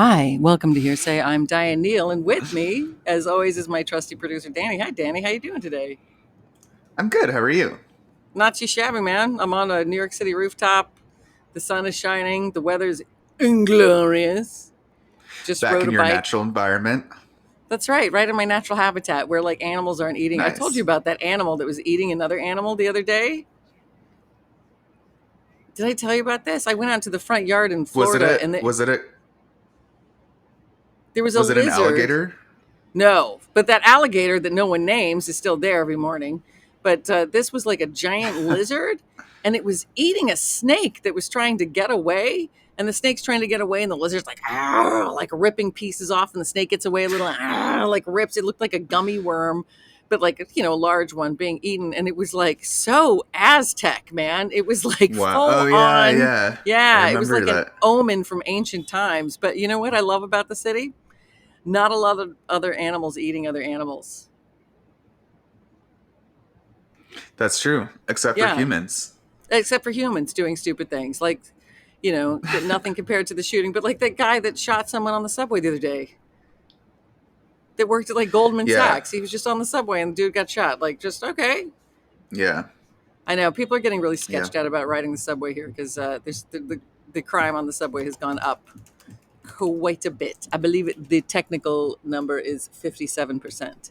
Hi, welcome to Hearsay. I'm Diane Neal, and with me, as always, is my trusty producer, Danny. Hi, Danny. How you doing today? I'm good. How are you? Not too shabby, man. I'm on a New York City rooftop. The sun is shining. The weather's inglorious. Just Back rode in a your bike. natural environment? That's right in my natural habitat where like animals aren't eating. I told you Nice. about that animal that was eating another animal the other day. Did I tell you about this? I went out to the front yard in Was it Florida, a and was it a there was a was it an lizard. alligator? No, but that alligator that no one names is still there every morning. But this was like a giant lizard, and it was eating a snake that was trying to get away. And the snake's trying to get away, and the lizard's like, "Arr," like ripping pieces off, and the snake gets away a little, "Arr," like rips. It looked like a gummy worm, but like a large one being eaten. And it was like so Aztec, man. It was like Wow. Oh full yeah, on, yeah. I yeah. It was remember like an that. omen from ancient times. But you know what I love about the city? Not a lot of other animals eating other animals. That's true, except for Yeah, humans. except for humans doing stupid things like, nothing compared to the shooting. But like that guy that shot someone on the subway the other day that worked at like Goldman Yeah. Sachs. He was just on the subway and the dude got shot. Like, just okay. Yeah. I know people are getting really Yeah. sketched out about riding the subway here because there's the crime on the subway has gone up quite a bit. I believe the technical number is 57%,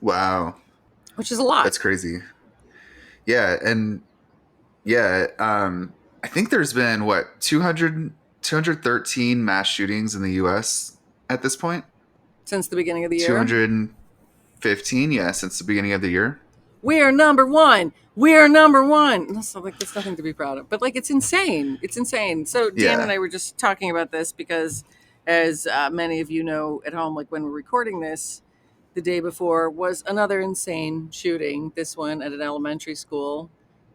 Wow. which is a lot. That's crazy. Yeah, and yeah, I think there's been what 213 mass shootings in the US at this point? Since the beginning of the year. 215, yeah, since the beginning of the year. We're number one. We're number one. That's nothing to be proud of, but like it's insane. It's insane. So Dan and Yeah. I were just talking about this because, as many of you know at home, like when we're recording this, the day before was another insane shooting. This one at an elementary school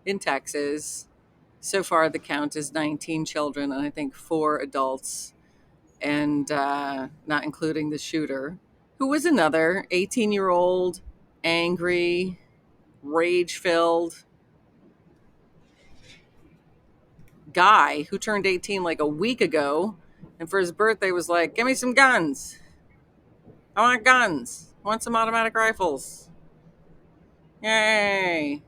in Texas. So far, the count is 19 children and I think 4 adults, and not including the shooter, who was another 18-year-old, angry, rage filled guy who turned 18 like a week ago, and for his birthday was like, "Give me some guns. I want guns. I want some automatic rifles. Yay."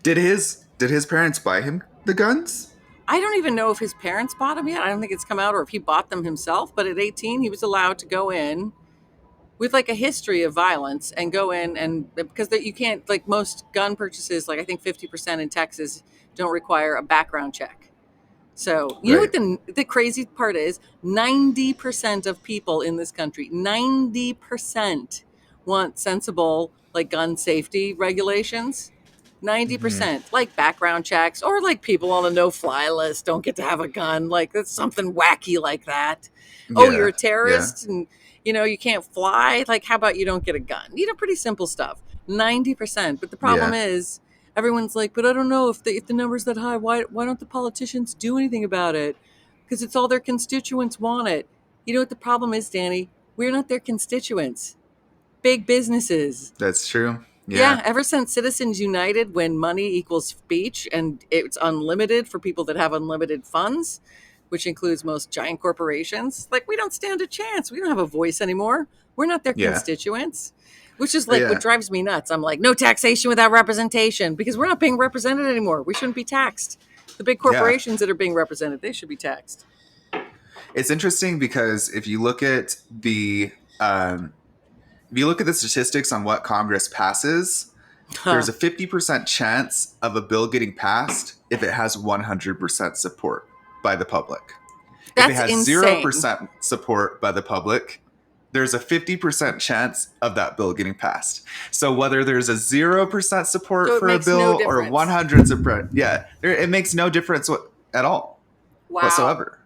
Did his parents buy him the guns? I don't even know if his parents bought them yet. I don't think it's come out, or if he bought them himself, but at 18 he was allowed to go in with like a history of violence and go in, and because you can't, like most gun purchases, like I think 50% in Texas don't require a background check. So, you know what Right. the crazy part is? 90% of people in this country, 90% want sensible like gun safety regulations. Hmm. 90%, like background checks, or like people on a no-fly list don't get to have a gun. Like that's something wacky like that. Oh, you're Yeah. a Yeah. terrorist and you can't fly. Like, how about you don't get a gun? Pretty simple stuff. 90%. But the problem Yeah. is, everyone's like, but I don't know if the number's that high. Why don't the politicians do anything about it? Because it's all their constituents want it. You know what the problem is, Danny? We're not their constituents. Big businesses. That's true. Yeah, Yeah. ever since Citizens United, when money equals speech and it's unlimited for people that have unlimited funds, which includes most giant corporations, like we don't stand a chance. We don't have a voice anymore. We're not their Yeah. constituents, which is Oh, like what yeah. drives me nuts. I'm like, no taxation without representation, because we're not being represented anymore. We shouldn't be taxed. The big Yeah. corporations that are being represented, they should be taxed. It's interesting because if you look at the statistics on what Congress passes, Huh. there's a 50% chance of a bill getting passed if it has 100% support by the public. If it That's has insane. 0% support by the public, there's a 50% chance of that bill getting passed. So whether there's a 0% support So it for a makes no bill or difference. 100 support, yeah, it makes no difference at all Wow. whatsoever.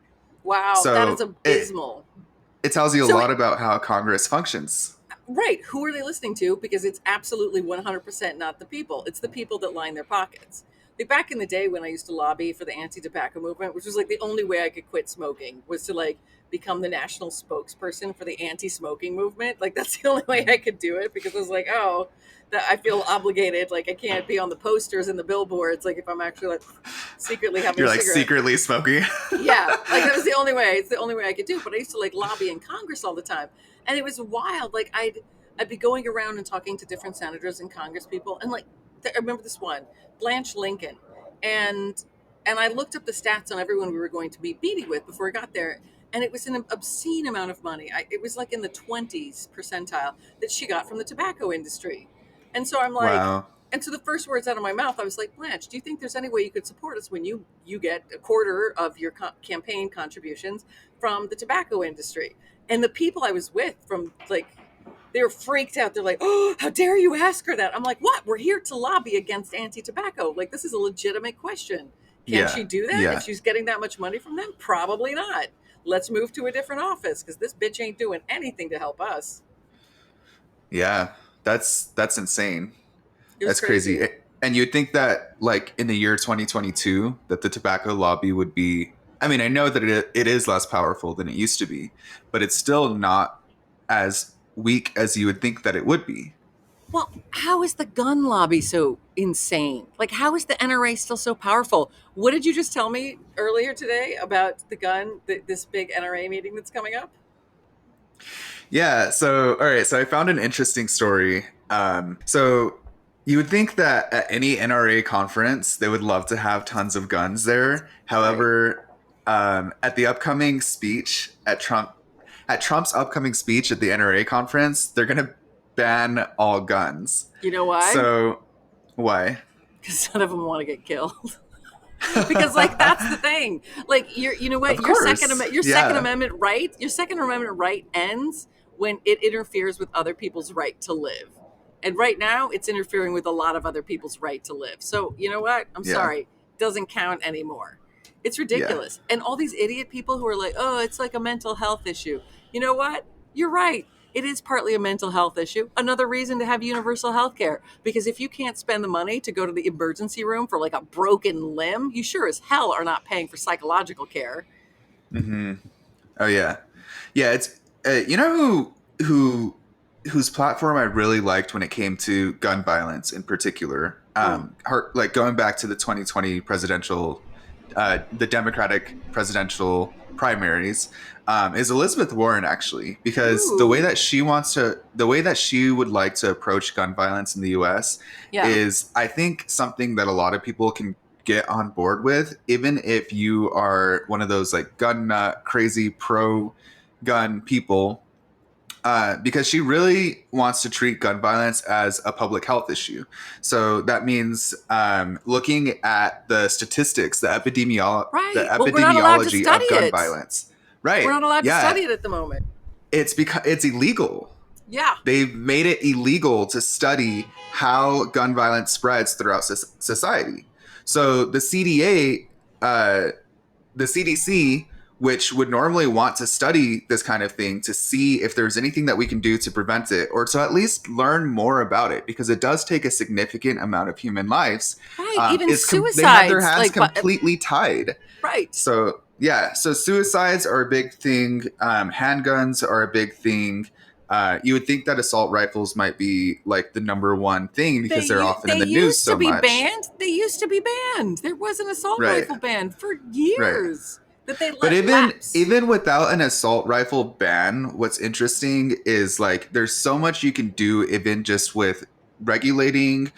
Wow. That is So abysmal. it tells you a So lot about how Congress functions. right. Who are they listening to? Because it's absolutely 100% not the people. It's the people that line their pockets. Like back in the day when I used to lobby for the anti-tobacco movement, which was like the only way I could quit smoking was to like become the national spokesperson for the anti-smoking movement. Like that's the only way I could do it, because I was like, that I feel obligated. Like I can't be on the posters and the billboards. Like if I'm actually like secretly having You're a like cigarette. secretly smoking. Yeah, like that was the only way. It's the only way I could do it. But I used to like lobby in Congress all the time, and it was wild. Like I'd be going around and talking to different senators and Congress people, and like I remember this one, Blanche Lincoln, and I looked up the stats on everyone we were going to be meeting with before I got there, and it was an obscene amount of money. It was like in the 20s percentile that she got from the tobacco industry, and so I'm like, Wow. and so the first words out of my mouth, I was like, Blanche, do you think there's any way you could support us when you get a quarter of your campaign contributions from the tobacco industry? And the people I was with from like, they were freaked out. They're like, oh, how dare you ask her that? I'm like, what? We're here to lobby against anti-tobacco. Like, this is a legitimate question. Can Yeah. she do that if Yeah. she's getting that much money from them? Probably not. Let's move to a different office because this bitch ain't doing anything to help us. Yeah. That's insane. It was That's crazy. crazy. And you'd think that like in the year 2022 that the tobacco lobby would be, I mean, I know that it is less powerful than it used to be, but it's still not as weak as you would think that it would be. Well, how is the gun lobby so insane? Like, how is the NRA still so powerful? What did you just tell me earlier today about the gun, this big NRA meeting that's coming up? Yeah. So, all right. So I found an interesting story. So you would think that at any NRA conference, they would love to have tons of guns there. Right. However, at the upcoming speech at Trump's upcoming speech at the NRA conference, they're going to ban all guns. You know why? So why? Because none of them want to get killed. Because like that's the thing. Like you know Of what? course. Your Second Yeah. Amendment right, your Second Amendment right ends when it interferes with other people's right to live. And right now, it's interfering with a lot of other people's right to live. So you know what? I'm Yeah. sorry, doesn't count anymore. It's Yeah. ridiculous. And all these idiot people who are like, oh, it's like a mental health issue. You know what? You're right. It is partly a mental health issue. Another reason to have universal health care. Because if you can't spend the money to go to the emergency room for like a broken limb, you sure as hell are not paying for psychological care. Hmm. Oh yeah. Yeah, it's you know who whose platform I really liked when it came to gun violence in particular. Mm. Like going back to the 2020 presidential, the Democratic presidential primaries, is Elizabeth Warren actually, because Ooh. the way that she would like to approach gun violence in the U.S. Yeah. is, I think, something that a lot of people can get on board with, even if you are one of those like gun nut, crazy pro gun people, because she really wants to treat gun violence as a public health issue. So that means looking at the statistics, the Right. Well, we're not allowed to epidemiology study of gun it. violence. We're Right. not allowed to Yeah. study it at the moment. It's because it's illegal. Yeah. They've made it illegal to study how gun violence spreads throughout society. So the CDC, which would normally want to study this kind of thing to see if there's anything that we can do to prevent it or to at least learn more about it, because it does take a significant amount of human lives. Right. Even They have their suicides. hands Like, completely tied. right. So yeah, so suicides are a big thing. Handguns are a big thing. You would think that assault rifles might be like the number one thing because they're often They in the news used to so be much. banned. They used to be banned. There was an assault Right, rifle ban for right. years that they But let lapse. even without an assault rifle ban, what's interesting is like there's so much you can do even just with regulating,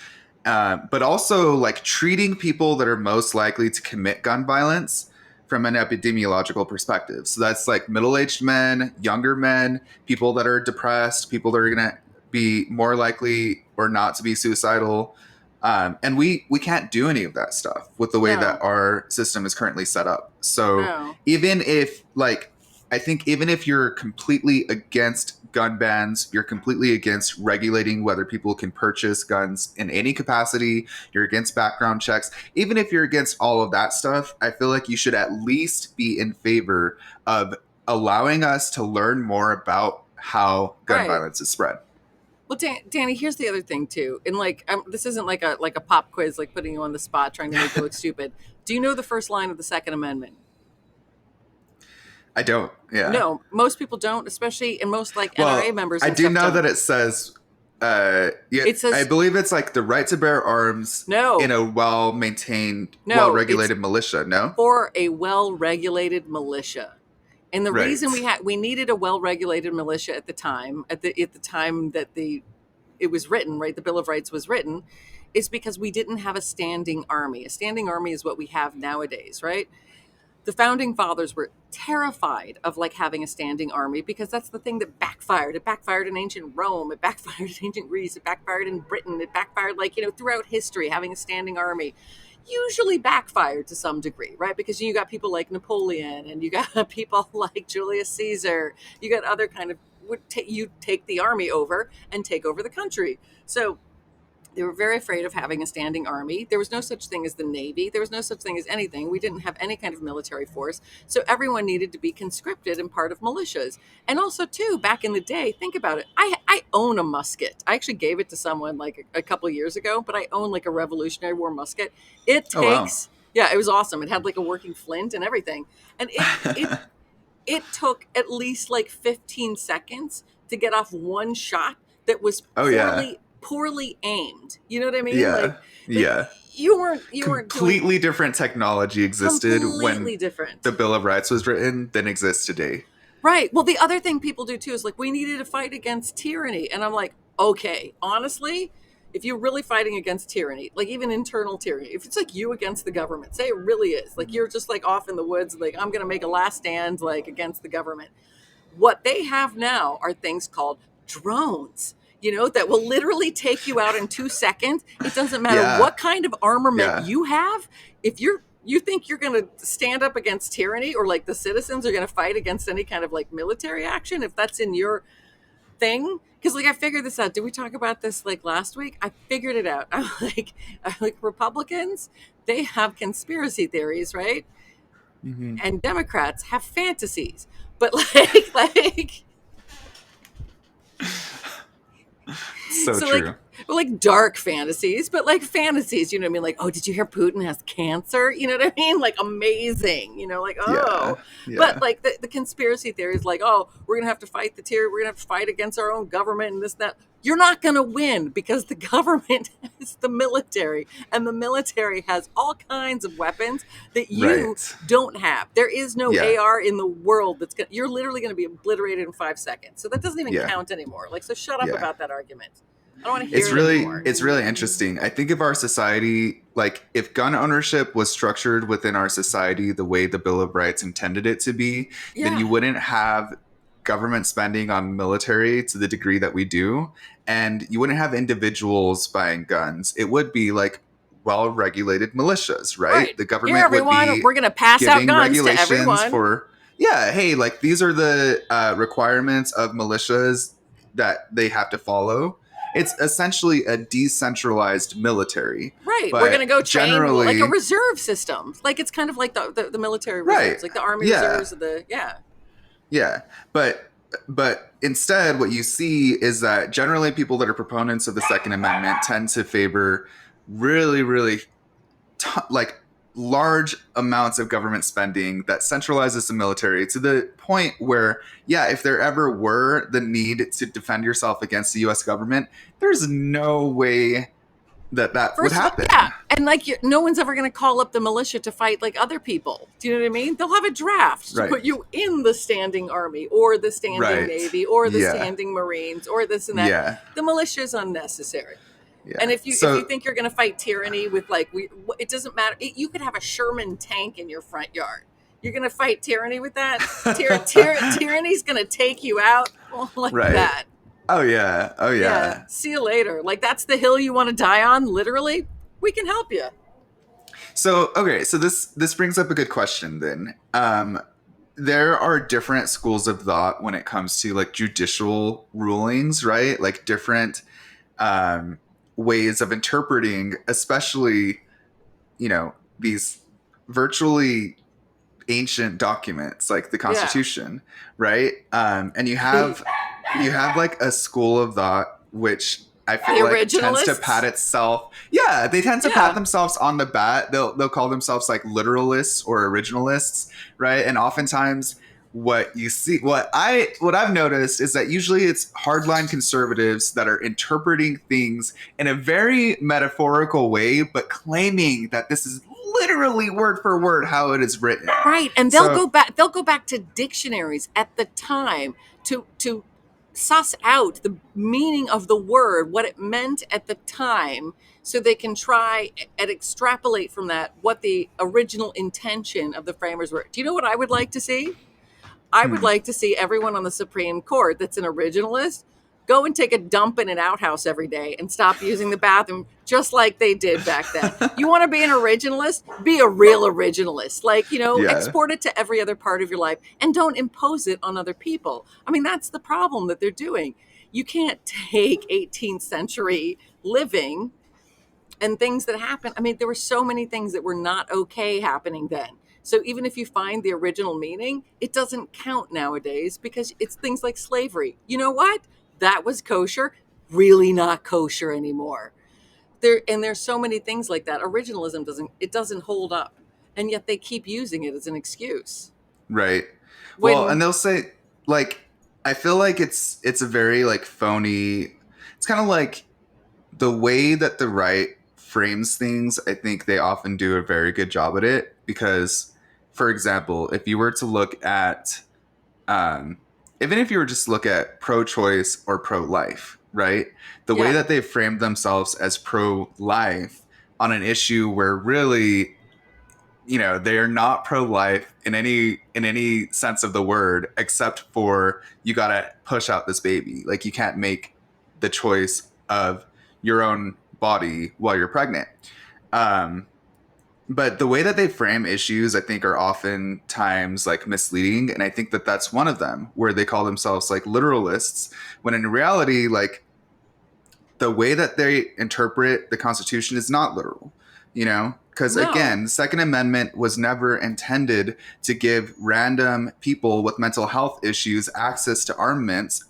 but also like treating people that are most likely to commit gun violence from an epidemiological perspective. So that's like middle-aged men, younger men, people that are depressed, people that are going to be more likely or not to be suicidal. And we can't do any of that stuff with the way that No, our system is currently set up. So no. even if like I think even if you're completely against gun bans, you're completely against regulating whether people can purchase guns in any capacity, you're against background checks, even if you're against all of that stuff, I feel like you should at least be in favor of allowing us to learn more about how gun Right. violence is spread. Well, Danny, here's the other thing too. And like, this isn't like a pop quiz, like putting you on the spot, trying to make you look stupid. Do you know the first line of the Second Amendment? I don't. Yeah. No, most people don't, especially, and most like NRA Well, members I and do stuff know that don't. it says Yeah, It I says believe it's like the right to bear arms in no, a well-maintained, no. It's well-regulated militia. No, for a well-regulated militia. And the reason right. we needed a well-regulated militia at the time that it was written, right? The Bill of Rights was written, is because we didn't have a standing army. A standing army is what we have nowadays, right? The founding fathers were terrified of like having a standing army because that's the thing that backfired. It backfired in ancient Rome, it backfired in ancient Greece, it backfired in Britain, it backfired like, throughout history. Having a standing army usually backfired to some degree, right? Because you got people like Napoleon and you got people like Julius Caesar. You got other kind of you take the army over and take over the country. So they were very afraid of having a standing army. There was no such thing as the Navy. There was no such thing as anything. We didn't have any kind of military force. So everyone needed to be conscripted and part of militias. And also, too, back in the day, think about it. I own a musket. I actually gave it to someone like a couple of years ago, but I own like a Revolutionary War musket. It Oh wow. takes, yeah, it was awesome. It had like a working flint and everything. And it took at least like 15 seconds to get off one shot that was Oh yeah. poorly aimed. You know what I mean? Yeah. Like Yeah. you weren't doing Completely different technology existed when completely the different. Bill of Rights was written than exists today. Right. Well, the other thing people do too is like we needed to fight against tyranny, and I'm like, okay, honestly, if you're really fighting against tyranny, like even internal tyranny, if it's like you against the government, say it really is, like you're just like off in the woods, like I'm gonna make a last stand like against the government. What they have now are things called drones, that will literally take you out in 2 seconds. It doesn't matter Yeah. what kind of armament Yeah. you have. If you think you're going to stand up against tyranny or like the citizens are going to fight against any kind of like military action, if that's in your thing, because like I figured this out. Did we talk about this like last week? I figured it out. I'm like Republicans, they have conspiracy theories, right? Hmm. And Democrats have fantasies. But like So so like true. like dark fantasies, but like fantasies, you know what I mean? Like, oh, did you hear Putin has cancer? You know what I mean? Like amazing, like, Yeah. oh. But Yeah. like the conspiracy theories, like, oh, we're gonna have to fight the tyranny, we're gonna have to fight against our own government and this, that. You're not gonna win because the government is the military, and the military has all kinds of weapons that you Right. don't have. There is no Yeah. AR in the world you're literally gonna be obliterated in 5 seconds. So that doesn't even Yeah. count anymore. Like, so shut up Yeah. about that argument. I don't want to hear it anymore. It's really interesting. I think if our society, like if gun ownership was structured within our society the way the Bill of Rights intended it to be, then you Yeah. wouldn't have government spending on military to the degree that we do, and you wouldn't have individuals buying guns. It would be like well-regulated militias, right? Right. The Here, government would everyone, be we're going to pass out giving guns to regulations everyone. for, yeah, hey, like these are the requirements of militias that they have to follow. It's essentially a decentralized military, Right. We're going to but go train like a generally, reserve system. Like it's kind of like the military right? reserves, like the army Yeah, reserves of the, yeah. yeah. But instead, what you see is that generally people that are proponents of the Second Amendment tend to favor really, really like large amounts of government spending that centralizes the military to the point where, yeah, if there ever were the need to defend yourself against the US government, there's no way that would First of all, yeah. happen. And like no one's ever going to call up the militia to fight like other people. Do you know what I mean? They'll have a draft to Right. put you in the standing army or the standing Right. navy or the Yeah. standing marines or this and that. Yeah. The militia is unnecessary. And Yeah. if you think you're going to fight tyranny with like it doesn't matter. You could have a Sherman tank in your front yard. You're going to fight tyranny with that. Tyranny's going to take you out like Right. that. Oh yeah. Oh yeah. See you later. Like that's the hill you want to die on. Literally, we can help you. So okay, so this brings up a good question then. There are different schools of thought when it comes to like judicial rulings, right? Like different ways of interpreting, especially, these virtually ancient documents like the Constitution, right? And you have like a school of thought which I feel The like tends to originalists? pat itself. Yeah, they tend to Yeah. pat themselves on the back. They'll call themselves like literalists or originalists, right? And oftentimes what you see, what I've noticed is that usually it's hardline conservatives that are interpreting things in a very metaphorical way, but claiming that this is literally word for word how it is written. Right, and So, they'll go back to dictionaries at the time to suss out the meaning of the word, what it meant at the time, so they can try and extrapolate from that what the original intention of the framers were. Do you know what I would like to see? I would hmm. like to see everyone on the Supreme Court that's an originalist go and take a dump in an outhouse every day and stop using the bathroom just like they did back then. You want to be an originalist? Be a real originalist. Like, Yeah, export it to every other part of your life and don't impose it on other people. I mean, that's the problem that they're doing. You can't take 18th century living and things that happen. I mean, there were so many things that were not okay happening then. So even if you find the original meaning, it doesn't count nowadays because it's things like slavery. You know what? That was kosher, really not kosher anymore. There's so many things like that. Originalism doesn't hold up. And yet they keep using it as an excuse. right. Well, and When they'll say, like, I feel like it's a very like phony. It's kind of like the way that the right frames things. I think they often do a very good job at it because, for example, if you were to look at um, even if you were just to look at pro-choice or pro-life, right? The way yeah. that they framed themselves as pro-life on an issue where really, they are not pro-life in any sense of the word, except for you gotta push out this baby. Like you can't make the choice of your own body while you're pregnant. Um, but the way that they frame issues, I think, are oftentimes like misleading, and I think that that's one of them, where they call themselves like literalists, when in reality, like the way that they interpret the Constitution is not literal, because No. again, the Second Amendment was never intended to give random people with mental health issues access to armaments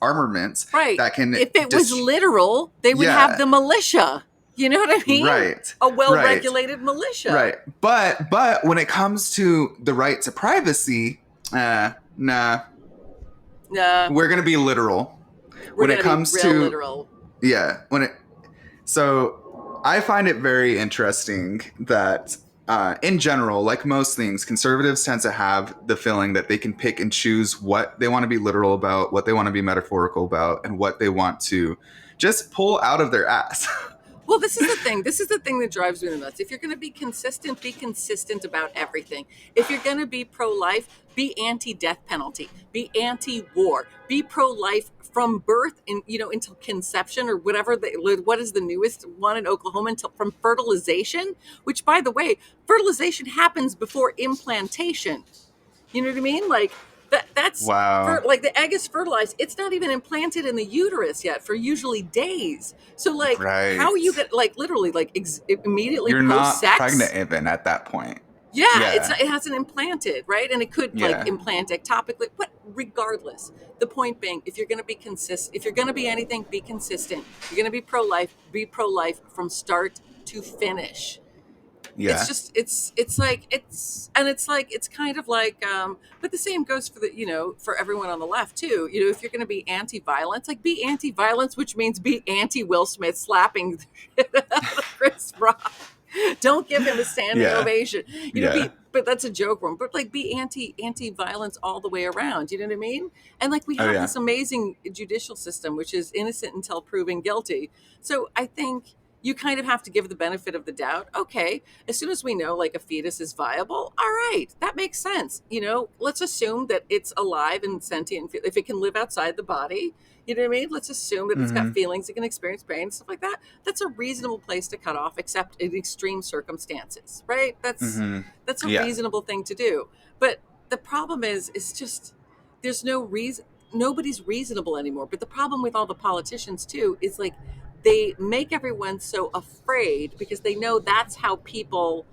Right. that can If it was literal, they would have yeah, the militia. You know what I mean? right, A right. well-regulated militia. Right. But when it comes to the right to privacy, nah, Nah, we're gonna be literal. we're When going it to be comes real to literal. yeah, so I find it very interesting that in general, like most things, conservatives tend to have the feeling that they can pick and choose what they want to be literal about, what they want to be metaphorical about, and what they want to just pull out of their ass. Well, this is the thing. This is the thing that drives me nuts. If you're going to be consistent about everything. If you're going to be pro-life, be anti-death penalty, be anti-war, be pro-life from birth until conception or whatever. What is the newest one in Oklahoma? Until from fertilization, which, by the way, fertilization happens before implantation. You know what I mean? Like that's for Wow. like the egg is fertilized. It's not even implanted in the uterus yet for usually days. So like how you Right. get like literally like immediately You're post not sex. pregnant even at that point. Yeah, Yeah. it hasn't implanted, right? And it could like Yeah. implant ectopically. But regardless, the point being, if you're going to be consistent, if you're going to be anything, be consistent. You're going to be pro life from start to finish. It's Yeah. just it's kind of like but the same goes for for everyone on the left too. If you're going to be anti-violence, like be anti-violence, which means be anti Will Smith slapping the shit out of Chris Rock. Don't give him a standing Yeah. ovation. Yeah. But that's a joke room. But like be anti-violence all the way around. You know what I mean? And like we Oh have yeah. this amazing judicial system, which is innocent until proven guilty. So I think you kind of have to give the benefit of the doubt. Okay, as soon as we know like a fetus is viable, all right, that makes sense. Let's assume that it's alive and sentient. If it can live outside the body, you know what I mean? Let's assume that it's got Mm-hmm. feelings, it can experience pain and stuff like that. That's a reasonable place to cut off, except in extreme circumstances, right? Mm-hmm. That's a Yeah. reasonable thing to do. But the problem is just there's no reason. Nobody's reasonable anymore. But the problem with all the politicians too is like they make everyone so afraid because they know that's how people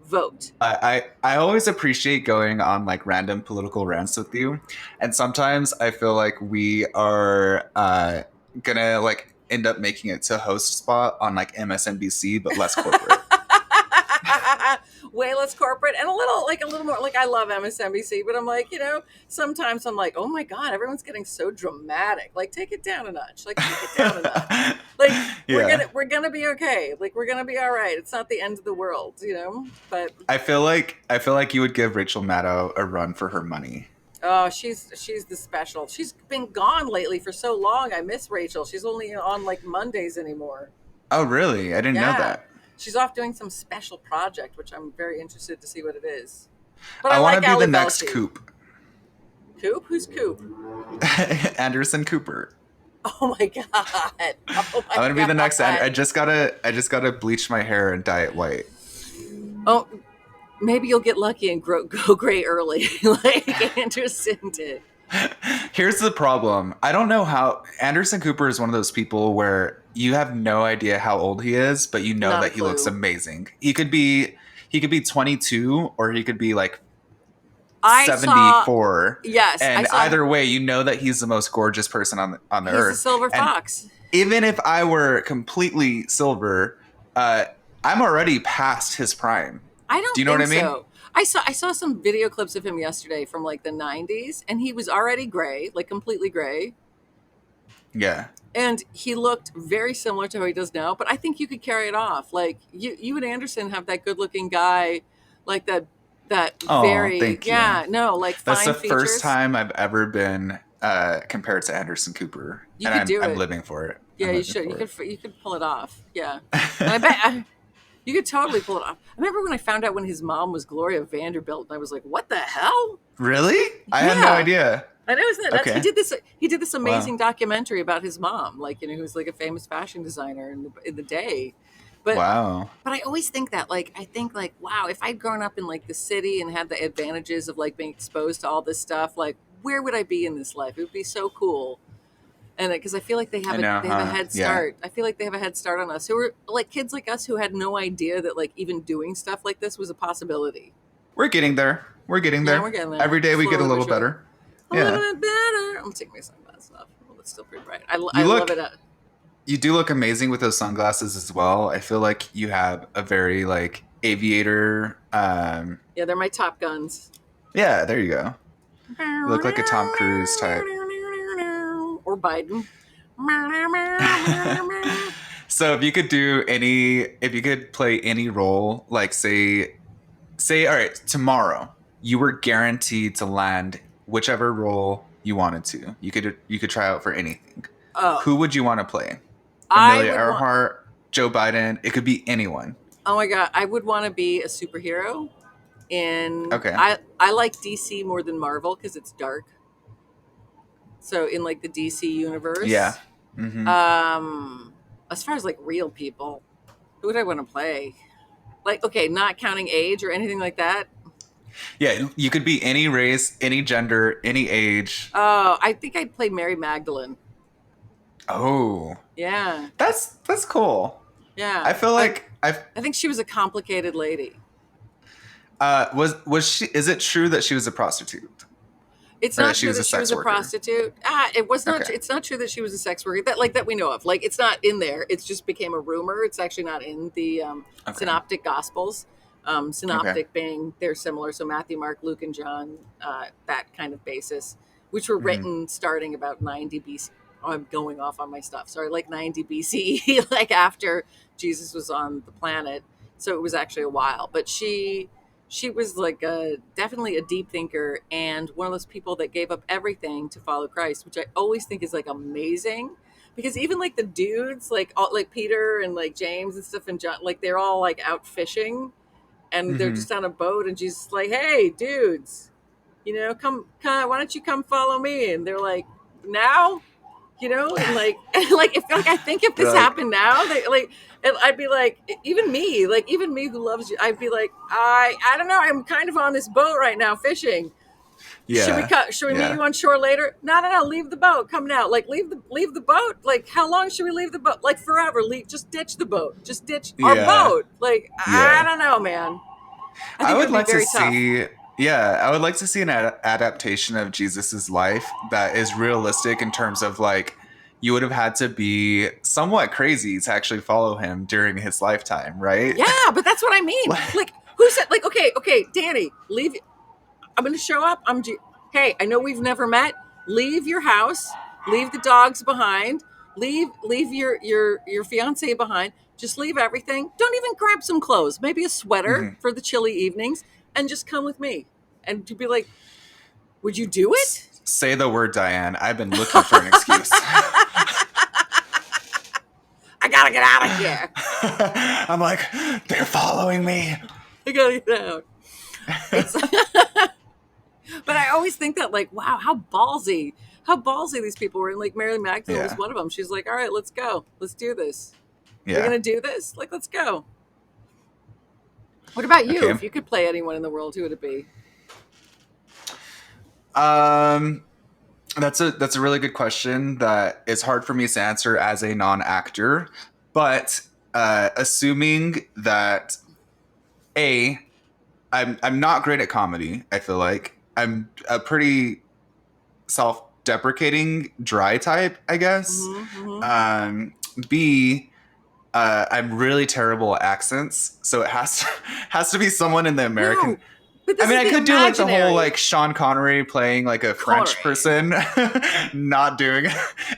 vote. I always appreciate going on like random political rants with you, and sometimes I feel like we are gonna like end up making it to host spot on like MSNBC, but less corporate. way less corporate and a little more like I love MSNBC, but I'm like, sometimes I'm like, oh my God, everyone's getting so dramatic. Like, take it down a notch. Like, take it down a notch. Like, Yeah. we're gonna be okay. Like, we're gonna be all right. It's not the end of the world, But I feel like you would give Rachel Maddow a run for her money. oh, she's the special. She's been gone lately for so long. I miss Rachel. She's only on like Mondays anymore. Oh, really? I didn't know Yeah. that. She's off doing some special project, which I'm very interested to see what it is. But I I want like to be Ali the next Velshi. Coop. Coop? Who's Coop? Anderson Cooper. Oh my God. Oh my I want to be the next. God. I just gotta bleach my hair and dye it white. Oh, maybe you'll get lucky and go gray early, like Anderson did. Here's the problem. I don't know how Anderson Cooper is one of those people where you have no idea how old he is, but you know Not a that he looks clue. amazing. He could be 22 or he could be like I saw. 74. Yes, I And saw. either way, you know that he's the most gorgeous person on the He's a earth. silver And fox. even if I were completely silver, I'm already past his prime. I don't Do you know think what I mean? so. I saw some video clips of him yesterday from like the 90s, and he was already gray, like completely gray. Yeah. And he looked very similar to how he does now, but I think you could carry it off. Like you and Anderson have that good looking guy, like that Oh, very, thank you. yeah, no, like That's fine the features. first time I've ever been compared to Anderson Cooper. You And could do I'm it. living for it. Yeah, I'm you living should. for You could pull it off. Yeah, and I bet you could totally pull it off. I remember when I found out when his mom was Gloria Vanderbilt, and I was like, "What the hell?" Really? I had no Yeah. idea. I know, isn't it? That's, Okay. He did this amazing Wow. documentary about his mom, like who's like a famous fashion designer in the day. But Wow. but I always think that, like, I think like, wow, if I'd grown up in like the city and had the advantages of like being exposed to all this stuff, like, where would I be in this life? It would be so cool. And because I feel like I know, they have a huh? head Yeah. start. I feel like they have a head start on us who are like kids like us who had no idea that like even doing stuff like this was a possibility. We're getting there. We're getting Yeah, there. we're getting there. Every day we get a Slowly but little surely. better. A little Yeah. bit better. I'm taking my sunglasses off. Well, it's still pretty bright. I You love look it. you do look amazing with those sunglasses as well. I feel like you have a very like aviator Yeah, they're my Top Guns. yeah, there you go. You look like a Tom Cruise type. Or Biden. So if you could play any role, like say all right, tomorrow you were guaranteed to land whichever role you wanted to. You could try out for anything. Oh, Who would you want to play? I Amelia would want. Earhart, Joe Biden. It could be anyone. Oh my God, I would want to be a superhero. Okay. I like DC more than Marvel because it's dark. So in like the DC universe, Yeah. Mm-hmm. As far as like real people, who would I want to play? Like, okay, not counting age or anything like that. Yeah, you could be any race, any gender, any age. Oh, I think I'd play Mary Magdalene. Oh, Yeah, that's cool. yeah. I feel like I think she was a complicated lady. was she? Is it true that she was a prostitute? It's Or not that she true was a that she was sex a worker? prostitute. It was not. Okay. It's not true that she was a sex worker. That we know of. Like, it's not in there. It's just became a rumor. It's actually not in the Okay. synoptic gospels. Synoptic being they're similar. So Matthew, Mark, Luke, and John. That kind of basis, which were Mhm. written starting about 90 BC. Oh, I'm going off on my stuff. Sorry, like 90 BCE, like after Jesus was on the planet. So it was actually a while. But she was like definitely a deep thinker and one of those people that gave up everything to follow Christ, which I always think is like amazing because even like the dudes, like Peter and like James and stuff and John, like they're all like out fishing and they're Mhm. just on a boat and Jesus is like, hey dudes, come, why don't you come follow me? And they're like, now, and like, I think if this They're like- happened now, they like, and I'd be like, even me who loves you, I'd be like, I don't know, I'm kind of on this boat right now fishing. Yeah. Should we Yeah. meet you on shore later? No, leave the boat. Come now. Like leave the boat. Like how long should we leave the boat? Like forever. Just ditch the boat. Just ditch our Yeah. boat. Like Yeah. I don't know, man. I think I would it'd be like to very tough. see. Yeah, I would like to see an adaptation of Jesus's life that is realistic in terms of like you would have had to be somewhat crazy to actually follow him during his lifetime, right? Yeah, but that's what I mean. Like Who said, like, okay, Danny, leave. I'm going to show up. Hey, I know we've never met. Leave your house. Leave the dogs behind. Leave your fiance behind. Just leave everything. Don't even grab some clothes. Maybe a sweater Mhm. for the chilly evenings, and just come with me. And to be like, would you do it? Say the word, Diane. I've been looking for an excuse. I gotta get out of here. I'm like, they're following me. I gotta get out. But I always think that, like, wow, how ballsy these people were. And like Mary Magdalene was Yeah. one of them. She's like, all right, let's go. Let's do this. We're Yeah. going to do this. Like, let's go. What about you? Okay. If you could play anyone in the world, who would it be? That's a really good question that is hard for me to answer as a non-actor. But assuming that I'm not great at comedy, I feel like I'm a pretty self-deprecating, dry type, I guess. B, I'm really terrible at accents, so it has to be someone in the American. No, but this I mean, is I the could do like the imaginary. whole like Sean Connery playing like a French person, not doing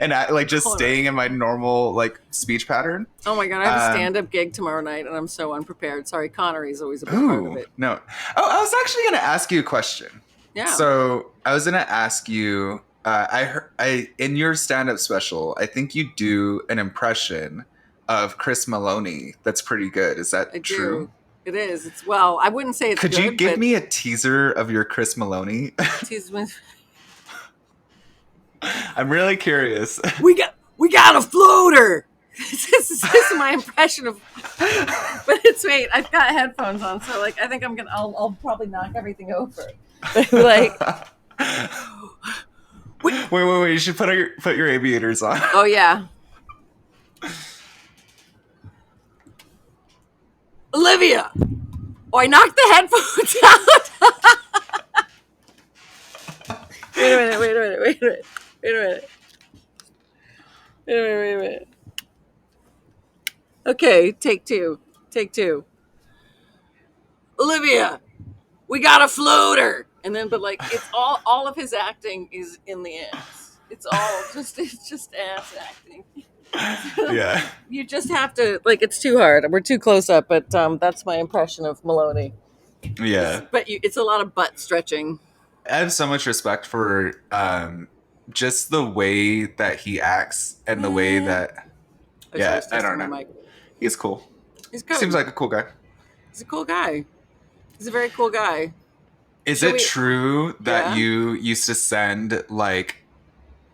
and like just staying in my normal like speech pattern. Oh my god, I have a stand-up gig tomorrow night, and I'm so unprepared. Sorry, Connery's always a big part of it. No. Oh, I was actually going to ask you a question. Yeah. So I was going to ask you. I in your stand-up special, I think you do an impression of Chris Meloni. That's pretty good. Is that true? It is. It's, well, I wouldn't say it's Could good, you give me a teaser of your Chris Meloni? I'm really curious. We got a floater. This is my impression of. But it's wait, I've got headphones on, so like I think I'll probably knock everything over. But like, wait! You should put your aviators on. Oh yeah. Olivia! Oh, I knocked the headphones out. Wait a minute. Okay, take two. Olivia, we got a floater. And then, but like, it's all of his acting is in the ass. It's just ass acting. Yeah. You just have to, like, it's too hard. We're too close up, but that's my impression of Meloni. Yeah. It's a lot of butt stretching. I have so much respect for just the way that he acts and the way that I don't know. He's cool. He's good. Seems like a cool guy. He's a cool guy. He's a very cool guy. Is it true that you used to send like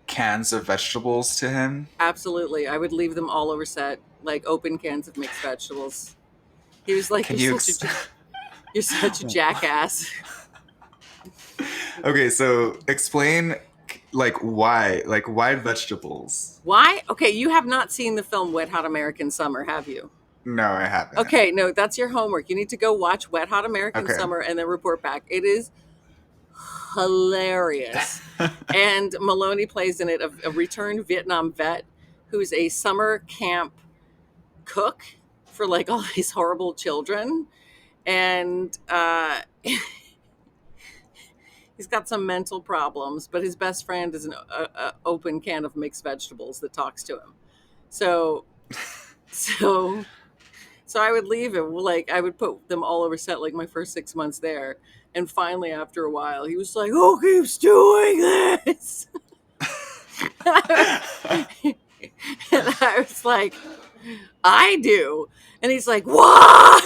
cans of vegetables to him? Absolutely. I would leave them all over set, like open cans of mixed vegetables. He was like, you're such a jackass. Okay, so explain why vegetables? Why? Okay, you have not seen the film Wet Hot American Summer, have you? No, I haven't. Okay, no, that's your homework. You need to go watch Wet Hot American Summer and then report back. It is hilarious. And Meloni plays in it a returned Vietnam vet who's a summer camp cook for like all these horrible children. And he's got some mental problems, but his best friend is an open can of mixed vegetables that talks to him. So I would leave him, like I would put them all over set like my first 6 months there. And finally, after a while, he was like, who keeps doing this? And I was like, I do. And he's like, why?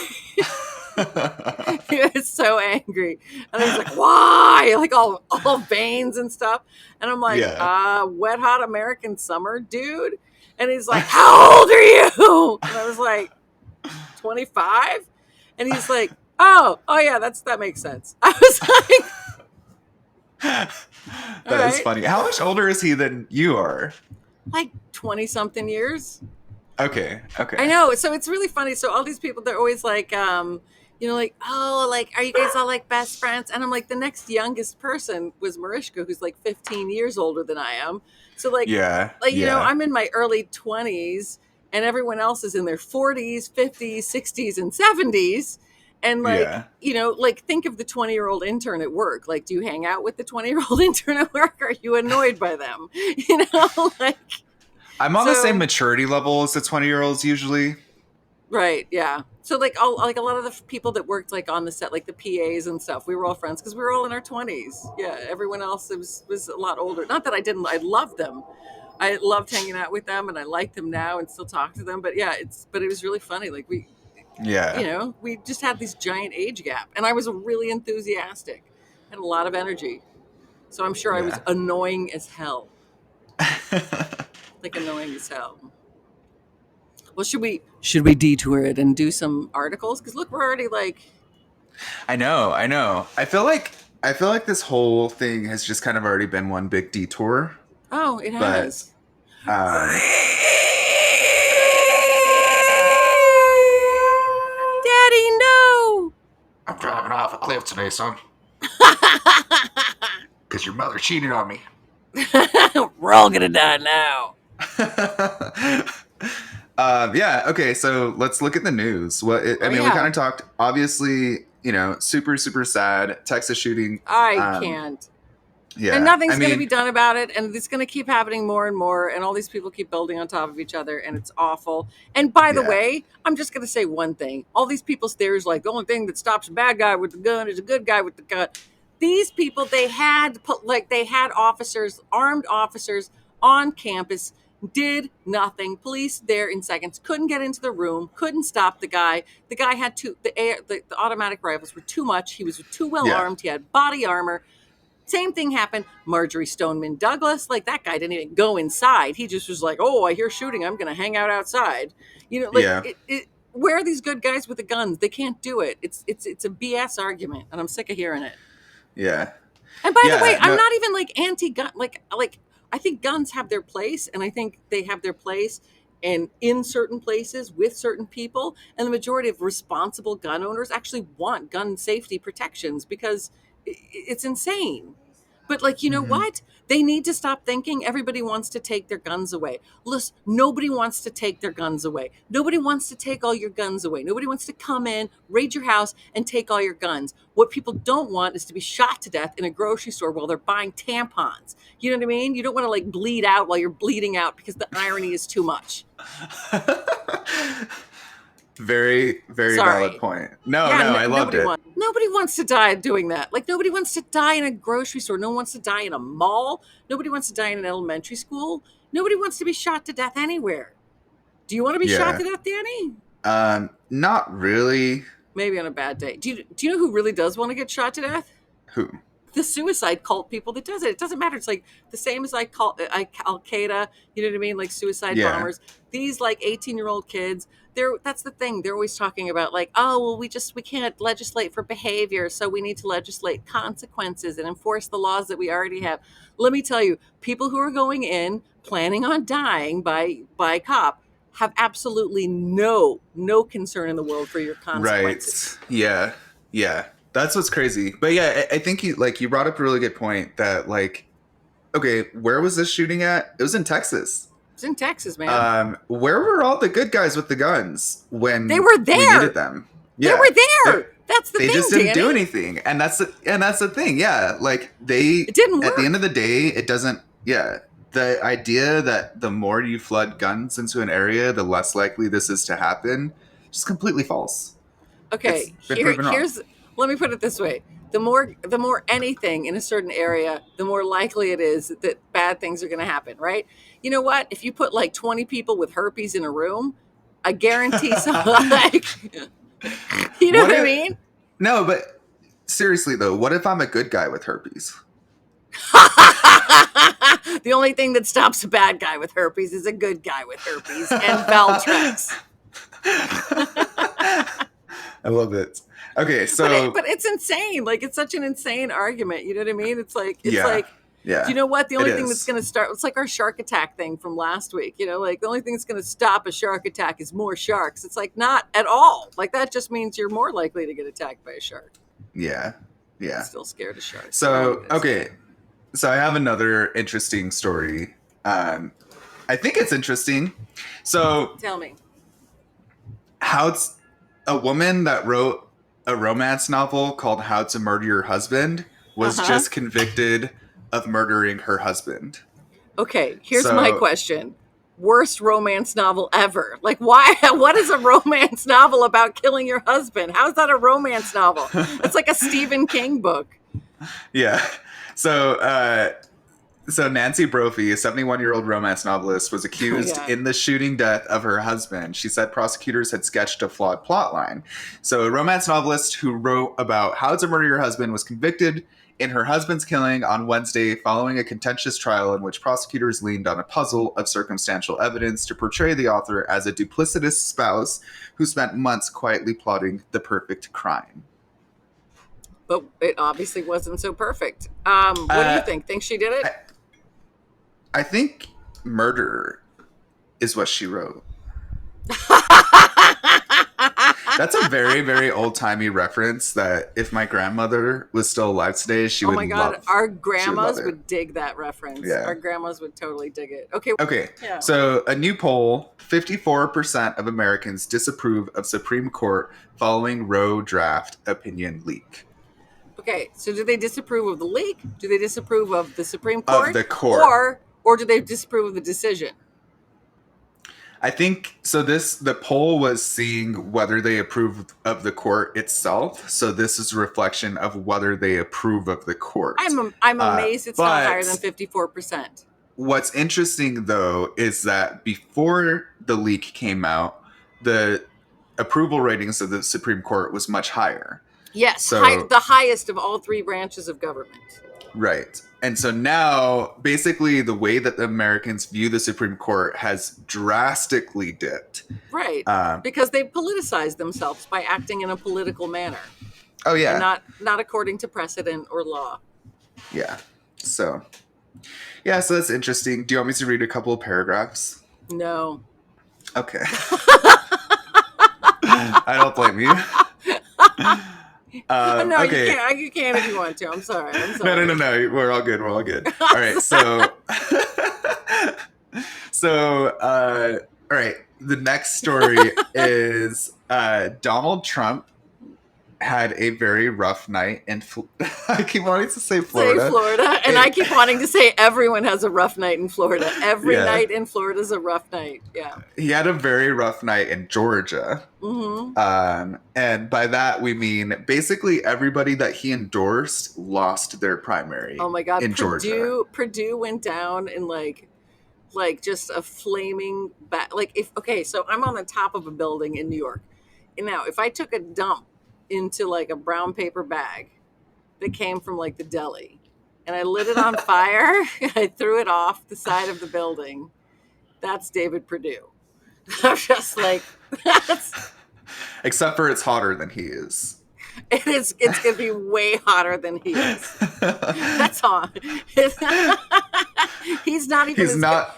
He was so angry. And I was like, why? Like all veins and stuff. And I'm like, Wet Hot American Summer, dude. And he's like, how old are you? And I was like, 25. And he's like, oh yeah, that makes sense. I was like, that is funny. How much older is he than you are? Like 20 something years. Okay. I know. So it's really funny. So all these people, they're always like, like, oh, like, are you guys all like best friends? And I'm like, the next youngest person was Mariska, who's like 15 years older than I am. So like, you know, I'm in my early 20s and everyone else is in their 40s, 50s, 60s, and 70s. And like, Yeah. like think of the 20-year-old intern at work. Like, do you hang out with the 20-year-old intern at work? Or are you annoyed by them? Like, I'm on the same so, maturity level as the 20-year-olds usually. right. Yeah. So like, like a lot of the people that worked like on the set, like the PAs and stuff, we were all friends because we were all in our 20s. Yeah. Everyone else was a lot older. Not that I loved them. I loved hanging out with them and I like them now and still talk to them. But yeah, but it was really funny. Like Yeah. we just had this giant age gap and I was really enthusiastic and a lot of energy. So I'm sure I was Yeah. annoying as hell. Like annoying as hell. Well, should we detour it and do some articles? Because look, we're already like, I know, I know. I feel like this whole thing has just kind of already been one big detour, oh, it but has. um Daddy, no. I'm driving off a cliff today, son, because your mother cheated on me. We're all gonna die now. yeah, okay, so let's look at the news. I mean, we kind Yeah, of talked, obviously, super, super sad Texas shooting. I can't. And Yeah, I nothing's going to be mean, done about it. And it's going to keep happening more and more. And all these people keep building on top of each other. And it's awful. And by the yeah, way, I'm just going to say one thing. All these people's theories, like the only thing that stops a bad guy with the gun is a good guy with the gun. These people, they had officers, armed officers on campus, did nothing. Police there in seconds, couldn't get into the room, couldn't stop the guy. The guy had the automatic rifles were too much. He was too well yeah, armed. He had body armor. Same thing happened. Marjorie Stoneman Douglas, like that guy didn't even go inside. He just was like, "Oh, I hear shooting. I'm going to hang out outside." Like yeah, where are these good guys with the guns? They can't do it. It's a BS argument, and I'm sick of hearing it. yeah, And by the way, yeah, I'm no, not even like anti-gun. Like I think guns have their place, and I think they have their place and in certain places with certain people. And the majority of responsible gun owners actually want gun safety protections because it's insane. But like, you know mhm. what? They need to stop thinking everybody wants to take their guns away. Listen, nobody wants to take their guns away. Nobody wants to take all your guns away. Nobody wants to come in, raid your house, and take all your guns. What people don't want is to be shot to death in a grocery store while they're buying tampons. You know what I mean? You don't want to like bleed out while you're bleeding out because the irony is too much. Very, very valid Sorry. point. No, Yeah, no, I loved it. nobody wants to die doing that. Like nobody wants to die in a grocery store. No one wants to die in a mall. Nobody wants to die in an elementary school. Nobody wants to be shot to death anywhere. Do you want to be shot Yeah. to death, Danny? Not really. Maybe on a bad day. Do you know who really does want to get shot to death? Who? The suicide cult people that does it. It doesn't matter. It's like the same as Al Qaeda. You know what I mean? Like suicide Yeah. bombers. These like 18-year-old kids. That's the thing. They're always talking about like, oh well, we can't legislate for behavior, so we need to legislate consequences and enforce the laws that we already have. Let me tell you, people who are going in planning on dying by cop have absolutely no concern in the world for your Right. consequences. Yeah. Yeah. That's what's crazy. But yeah, I think you brought up a really good point that like, okay, where was this shooting at? It was in Texas. It's in Texas, man. Where were all the good guys with the guns They when were we needed there. them? They Yeah. were They, there. That's the they thing, just didn't Danny. do anything. And that's the thing. Yeah. Like It didn't at the end work. of the day, it doesn't, yeah. The idea that the more you flood guns into an area, the less likely this is to happen, just completely false. It's Okay, been proven wrong. here's let me put it this way. The more anything in a certain area, the more likely it is that bad things are going to happen, right? You know what? If you put like 20 people with herpes in a room, I guarantee some like you know What what I if mean? no, but seriously though, what if I'm a good guy with herpes? The only thing that stops a bad guy with herpes is a good guy with herpes and Valtrex. I love it. Okay, but so it's insane. Like it's such an insane argument. You know what I mean? It's yeah, like, do yeah, you know what? The it only thing that's is. going to start, it's like our shark attack thing from last week. Like the only thing that's going to stop a shark attack is more sharks. It's like not at all. Like that just means you're more likely to get attacked by a shark. Yeah, I'm yeah. still scared of sharks. What are you So gonna say? okay, so I have another interesting story. I think it's interesting. So Tell me. how it's a woman that wrote a romance novel called How to Murder Your Husband was Uh-huh. just convicted of murdering her husband. Okay, here's my So question. Worst romance novel ever. Like, why? What is a romance novel about killing your husband? How's that a romance novel? It's like a Stephen King book. yeah. So Nancy Brophy, a 71-year-old romance novelist, was Oh, accused yeah. in the shooting death of her husband. She said prosecutors had sketched a flawed plotline. So a romance novelist who wrote about how to murder your husband was convicted in her husband's killing on Wednesday following a contentious trial in which prosecutors leaned on a puzzle of circumstantial evidence to portray the author as a duplicitous spouse who spent months quietly plotting the perfect crime. But it obviously wasn't so perfect. What do you Uh, think? Think she did it? I, I think murder is what she wrote. That's a very, very old timey reference that if my grandmother was still alive today, she Oh would my God, love. our She would love grandmas it. would dig that reference. Yeah. Our grandmas would totally dig it. Okay. Okay, Yeah. so a new poll 54% of Americans disapprove of Supreme Court following Roe draft opinion leak. Okay. So do they disapprove of the leak? Do they disapprove of the Supreme Of Court? the court. Or do they disapprove of the decision? I think so. The poll was seeing whether they approve of the court itself. So this is a reflection of whether they approve of the court. I'm amazed it's not higher than But 54%. what's interesting though is that before the leak came out, the approval ratings of the Supreme Court was much higher. Yes, So the highest of all three branches of government. right. And so now, basically, the way that the Americans view the Supreme Court has drastically dipped. Right. Um, Because they politicized themselves by acting in a political manner oh, yeah. and not according to precedent or law. Yeah. So that's interesting. Do you want me to read a couple of paragraphs? No. Okay. I don't blame you. No, Okay. you can if you want to. I'm sorry. I'm sorry. No. We're all good. All right. So, all right. The next story is Donald Trump had a very rough night in I keep wanting to say Florida. Say Florida. And I keep wanting to say everyone has a rough night in Florida. Every Yeah. night in Florida is a rough night. Yeah. He had a very rough night in Georgia. Mm-hmm. And by that we mean basically everybody that he endorsed lost their primary. Oh my God. In Georgia. Purdue went down in like just a flaming so I'm on the top of a building in New York. And now if I took a dump into like a brown paper bag that came from like the deli and I lit it on fire and I threw it off the side of the building, that's David Perdue. I'm just like, that's Except for it's hotter than he is. it's gonna be way hotter than he is. That's all. He's not even He's not good.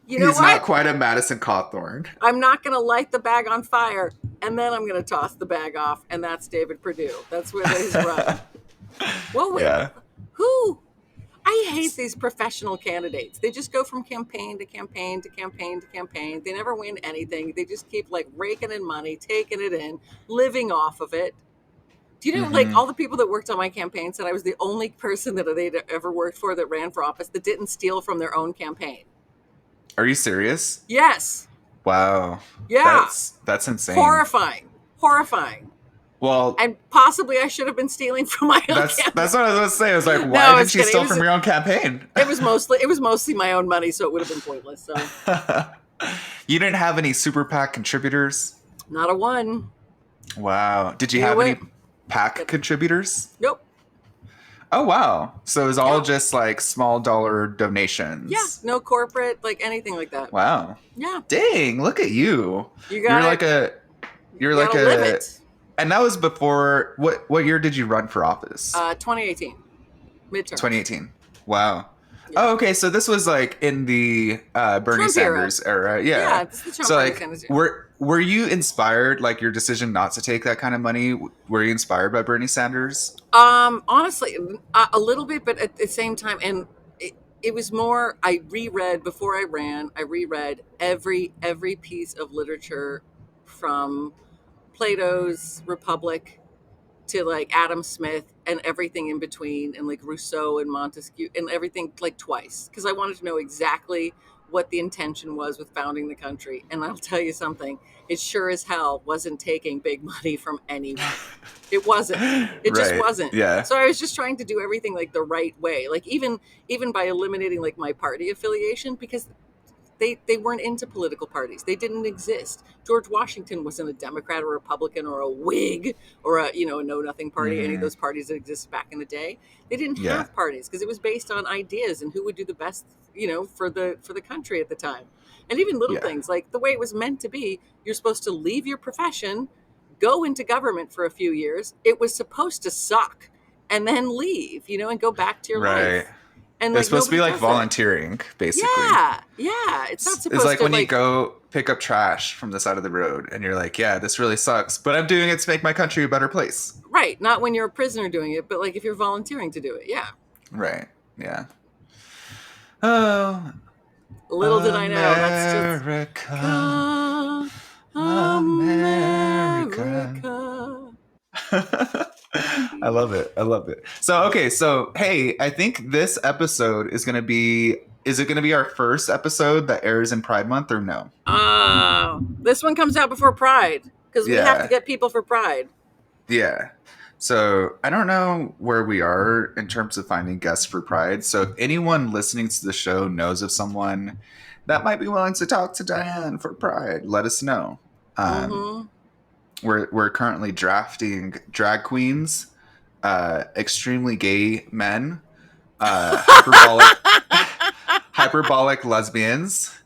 You know he's what? not quite a Madison Cawthorn. I'm not going to light the bag on fire, and then I'm going to toss the bag off, and that's David Perdue. That's where he's run. Well, Yeah. who? I hate these professional candidates. They just go from campaign to campaign to campaign to campaign. They never win anything. They just keep like raking in money, taking it in, living off of it. Do you know, like all the people that worked on my campaign said I was the only person that they'd ever worked for that ran for office that didn't steal from their own campaign. Are you serious? Yes. Wow. Yeah. That's insane. Horrifying. Well, And possibly I should have been stealing from my own campaign. That's what I was going to say. I was like, why did you steal from your own campaign? It was mostly my own money, so it would have been pointless. So you didn't have any super PAC contributors? not a one. Wow. Did you have any PAC contributors? Nope. Oh, wow. So it was all just like small dollar donations. Yeah. No corporate, like anything like that. Wow. Yeah. Dang, look at you. You're like a live it. And that was before what year did you run for office? 2018. Midterm. 2018. Wow. Yeah. Oh, okay. So this was like in the Bernie Trump Sanders era. Yeah. Yeah, it's the Trump so Bernie like, Sanders era. were you inspired, like your decision not to take that kind of money? Were you inspired by Bernie Sanders? Honestly, a little bit, but at the same time, and it was more. I reread before I ran. I reread every piece of literature from Plato's Republic to like Adam Smith and everything in between, and like Rousseau and Montesquieu and everything, like twice, because I wanted to know exactly what the intention was with founding the country. And I'll tell you something, it sure as hell wasn't taking big money from anyone. It wasn't. It just Right. wasn't. Yeah. So I was just trying to do everything like the right way, like even by eliminating like my party affiliation, because they weren't into political parties. They didn't exist. George Washington wasn't a Democrat or a Republican or a Whig or a a know nothing party. Any of those parties that existed back in the day, they didn't Yeah. have parties because it was based on ideas and who would do the best, for the country at the time. And even little Yeah. things like the way it was meant to be. You're supposed to leave your profession, go into government for a few years. It was supposed to suck, and then leave, and go back to your Right. life. And It's supposed to be nobody like does that. volunteering, basically. Yeah. It's not supposed It's like to when you go pick up trash from the side of the road and you're like, yeah, this really sucks, but I'm doing it to make my country a better place. Right. Not when you're a prisoner doing it, but like if you're volunteering to do it. Yeah. Right. Yeah. Oh, Little did I know. That's just America. I love it. I love it. So, okay. So, hey, I think this episode is going to be, is it going to be our first episode that airs in Pride Month or no? This one comes out before Pride because we have to get people for Pride. Yeah. So I don't know where we are in terms of finding guests for Pride. So if anyone listening to the show knows of someone that might be willing to talk to Diane for Pride, let us know. We're currently drafting drag queens, extremely gay men, hyperbolic lesbians,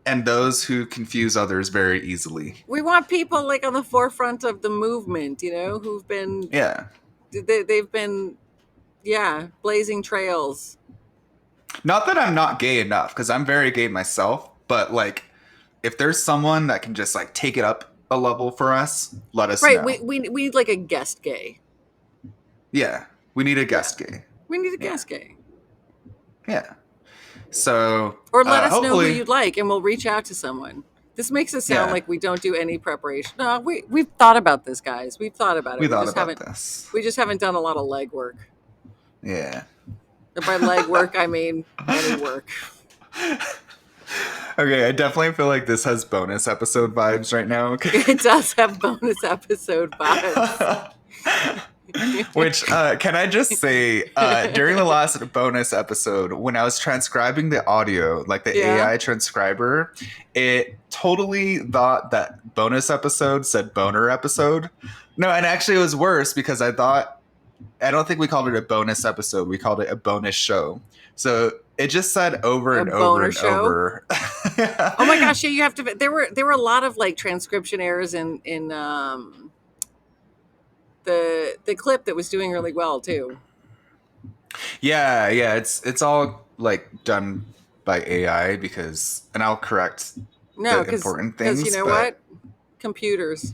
and those who confuse others very easily. We want people like on the forefront of the movement, who've been they've been blazing trails. Not that I'm not gay enough, because I'm very gay myself, but like if there's someone that can just like take it up a level for us, let us know. Right, we need like a guest gay. Yeah, we need a guest gay. We need a guest gay. Yeah. So or let us know who you'd like, and we'll reach out to someone. This makes it sound like we don't do any preparation. No, we've thought about this, guys. We've thought about it. We just haven't done a lot of legwork. Yeah. And by legwork, I mean any work. Okay, I definitely feel like this has bonus episode vibes right now. Okay. It does have bonus episode vibes. Which, can I just say, during the last bonus episode, when I was transcribing the audio, like the AI transcriber, it totally thought that bonus episode said boner episode. No, and actually it was worse because I don't think we called it a bonus episode. We called it a bonus show. So it just said over and over and over. Oh my gosh, yeah, you have to. There were a lot of like transcription errors in the clip that was doing really well too. Yeah, it's all like done by AI because, and I'll correct the important things. Because you know what? Computers.